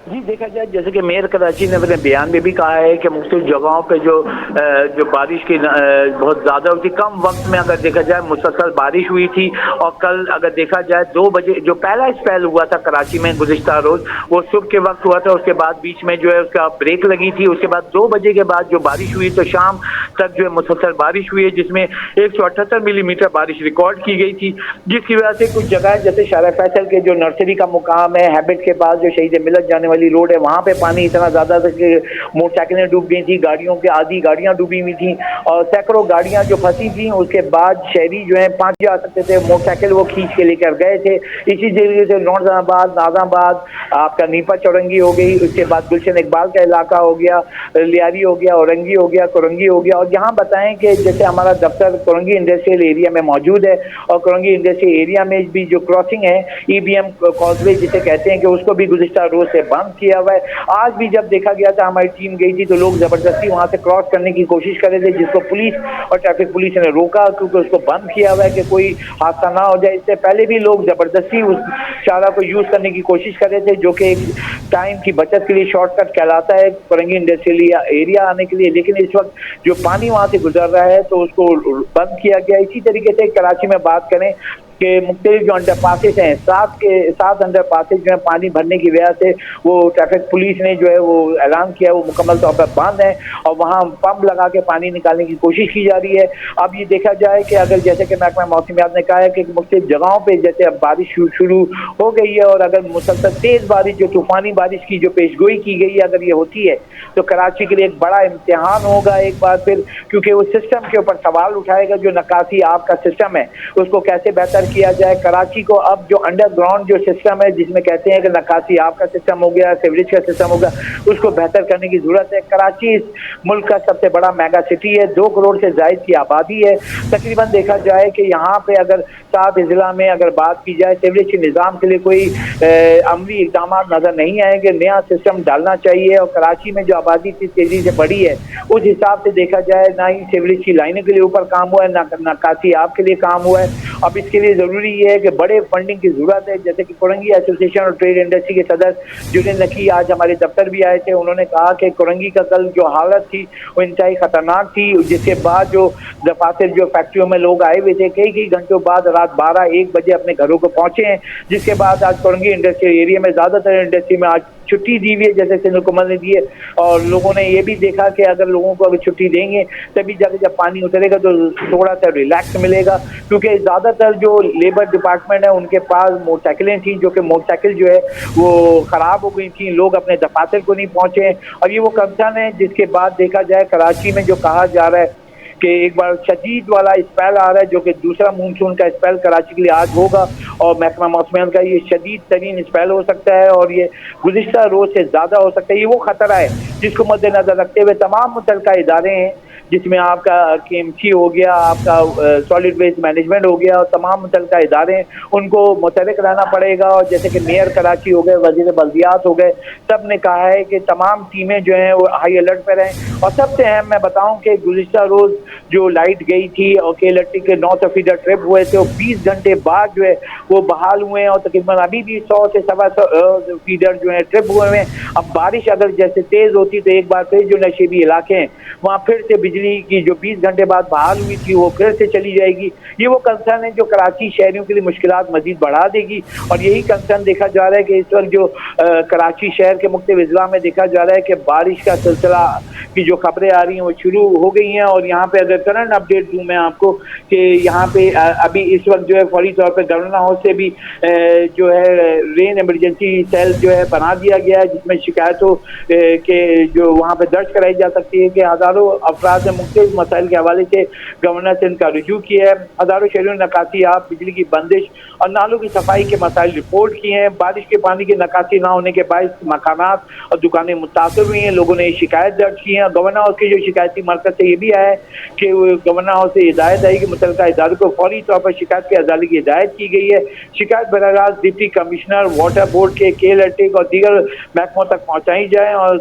जी, देखा जाए जैसे कि मेयर कराची ने अपने बयान में भी कहा है कि मुख्तलिफ जगहों पे जो बारिश की बहुत ज़्यादा हुई थी, कम वक्त में अगर देखा जाए मुसलसल बारिश हुई थी। और कल अगर देखा जाए 2 बजे जो पहला स्पेल हुआ था कराची में गुज़िश्ता रोज़, वो सुबह के वक्त हुआ था। उसके बाद बीच में जो है उसका ब्रेक लगी थी। उसके बाद 2 बजे के बाद जो बारिश हुई तो शाम तक जो है मुसलसल बारिश हुई है, जिसमें 178 मिलीमीटर बारिश रिकॉर्ड की गई थी, जिसकी वजह से कुछ जगह जैसे शारा फैसल के जो नर्सरी का मुकाम है, हैबिट के पास जो शहीद मिलत जाने वाली रोड है, वहां पे पानी इतना ज्यादा था कि मोटरसाइकिलें डूब गई थी, गाड़ियों की आधी गाड़ियां डूबी हुई थी और सैकड़ों गाड़ियां जो फंसी थी। उसके बाद शहरी जो है 5 जा सकते थे, मोटरसाइकिल वो खींच के लेकर गए थे। इसी तरीके से नौजहानाबाद, नाजाबाद, आपका नीपा चौरंगी हो गई, उसके बाद गुलशन इकबाल का इलाका हो गया, लियारी हो गया, औरंगी हो गया, कोरंगी हो गया। और यहाँ बताएं कि जैसे हमारा दफ्तर कोरंगी इंडस्ट्रियल एरिया में मौजूद है और कोरंगी इंडस्ट्रियल एरिया में भी जो क्रॉसिंग है ईबीएम कॉजवे जिसे कहते हैं, कि उसको भी गुज़िश्ता रोज से बंद किया हुआ है। आज भी जब देखा गया था, हमारी टीम गई थी, तो लोग जबरदस्ती वहां से क्रॉस करने की कोशिश कर रहे थे, जिसको पुलिस और ट्रैफिक पुलिस ने रोका, क्योंकि उसको बंद किया हुआ है कि कोई हादसा ना हो जाए। इससे पहले भी लोग जबरदस्ती उस चारा को यूज करने की कोशिश कर रहे थे, जो कि एक टाइम की बचत के लिए शॉर्टकट कहलाता है कोरंगी इंडस्ट्रियल एरिया आने के लिए। लेकिन इस वक्त जो पानी वहां से गुजर रहा है तो उसको बंद किया गया। इसी तरीके से कराची में बात करें कि मुख्तलिफ जो अंडर पासेज हैं, 7 अंडर पासेज जो है पानी भरने की वजह से वो ट्रैफिक पुलिस ने जो है वो ऐलान किया, वो मुकम्मल तौर पर बंद है और वहाँ पंप लगा के पानी निकालने की कोशिश की जा रही है। अब ये देखा जाए कि अगर जैसे कि महकमा मौसमियात ने कहा है कि मुख्तलिफ जगहों पर जैसे अब बारिश शुरू हो गई है और अगर मुसलसल तेज बारिश, जो तूफानी बारिश की जो पेशगोई की गई है, अगर ये होती है तो कराची के लिए एक बड़ा इम्तिहान होगा एक बार फिर, क्योंकि उस सिस्टम के ऊपर सवाल उठाएगा जो नक्कासी आब का सिस्टम है, उसको कैसे बेहतर किया जाए। कराची को अब जो अंडरग्राउंड जो सिस्टम है, जिसमें कहते हैं कि नक्कासी आब का सिस्टम हो गया, सीवरेज का सिस्टम हो गया, उसको बेहतर करने की जरूरत है। कराची इस मुल्क का सबसे बड़ा मेगा सिटी है, 2 करोड़ से जायद की आबादी है। तकरीबन देखा जाए कि यहाँ पे अगर 7 जिला में अगर बात की जाए, सीवरेज के निज़ाम के लिए कोई अमली इकदाम नजर नहीं आएंगे। नया सिस्टम डालना चाहिए और कराची में जो आबादी तेजी से बढ़ी है, उस हिसाब से देखा जाए ना ही सीवरेज की लाइनों के लिए ऊपर काम हुआ है, ना नक्कासी आब के लिए काम हुआ है। अब इसके लिए जरूरी ये है कि बड़े फंडिंग की जरूरत है। जैसे कि कोरंगी एसोसिएशन और ट्रेड इंडस्ट्री के सदर जुनेद नकी आज हमारे दफ्तर भी आए थे। उन्होंने कहा कि कोरंगी का कल जो हालत थी वो इंतहाई खतरनाक थी, जिसके बाद जो दफातर जो फैक्ट्रियों में लोग आए हुए थे, कई घंटों बाद रात 12-1 बजे अपने घरों को पहुंचे हैं। जिसके बाद आज कोरंगी इंडस्ट्रियल एरिया में ज्यादातर इंडस्ट्री में आज छुट्टी दी हुई है, जैसे सिंध हुकूमत ने दी है। और लोगों ने ये भी देखा कि अगर लोगों को अगर छुट्टी देंगे तभी जाकर जब पानी उतरेगा तो थोड़ा सा रिलैक्स मिलेगा, क्योंकि ज्यादातर जो लेबर डिपार्टमेंट है उनके पास मोटरसाइकिलें थी, जो कि मोटरसाइकिल जो है वो खराब हो गई थी, लोग अपने दफातर को नहीं पहुंचे। और ये वो कंसर्न है जिसके बाद देखा जाए कराची में जो कहा जा रहा है कि एक बार शदीद वाला स्पेल आ रहा है, जो कि दूसरा मानसून का स्पेल कराची के लिए आज होगा और महकमा मौसमियात का ये शदीद तरीन स्पेल हो सकता है और ये गुज़िश्ता रोज से ज्यादा हो सकता है। ये वो खतरा है जिसको मद्देनजर रखते हुए तमाम मुतल्लिका इदारे हैं, जिसमें आपका केएमसी हो गया, आपका सॉलिड वेस्ट मैनेजमेंट हो गया और तमाम मुतल्लिका इदारे हैं, उनको मुतहरिक रहना पड़ेगा। और जैसे कि मेयर कराची हो गए, वजीर बल्दियात हो गए, सब ने कहा है कि तमाम टीमें जो हैं वो हाई अलर्ट पर रहें। और सबसे अहम मैं बताऊं कि गुज़िश्ता रोज जो लाइट गई थी और केएलटी के 900 फीडर ट्रिप हुए थे, वो 20 घंटे बाद जो है वो बहाल हुए हैं और तकरीबन अभी भी 100 से 125 फीडर जो है ट्रिप हुए हैं। अब बारिश अगर जैसे तेज होती तो एक बार फिर जो नशेबी इलाके हैं वहाँ फिर से बिजली की जो 20 घंटे बाद बहाल हुई थी वो फिर से चली जाएगी। ये वो कंसर्न है जो कराची शहरियों के लिए मुश्किलात मजीद बढ़ा देगी। और यही कंसर्न देखा जा रहा है कि इस वक्त जो कराची शहर के मुख्तलिफ अजला में देखा जा रहा है कि बारिश का सिलसिला की जो खबरें आ रही हैं वो शुरू हो गई हैं। और यहाँ पे अगर करंट अपडेट दूं मैं आपको कि यहाँ पे अभी इस वक्त जो है फौरी तौर पे गवर्नर हाउस से भी जो है रेन इमरजेंसी सेल जो है बना दिया गया है, जिसमें शिकायतों के जो वहाँ पे दर्ज कराई जा सकती है कि हज़ारों अफराद ने मुख्तलिफ मसाइल के हवाले से गवर्नर से इनका रुजू किया है। हज़ारों शहरों ने नकासी आब, बिजली की बंदिश और नालों की सफाई के मसाइल रिपोर्ट किए हैं। बारिश के पानी की नकासी ना होने के बायस मकानात और दुकानें मुतासर हुई हैं, लोगों ने शिकायत दर्ज की है। गवर्नर हाउस की जो शिकायती मरकज से ये भी आया है कि गवर्नर हाउस से हिदायत आई कि मुतल्लिका इदारों को फौरी तौर पर शिकायत की अदालत की हिदायत की गई है। शिकायत बराह रास्त डिप्टी कमिश्नर, वाटर बोर्ड के केएलटी और दीगर महकमों तक पहुँचाई जाए और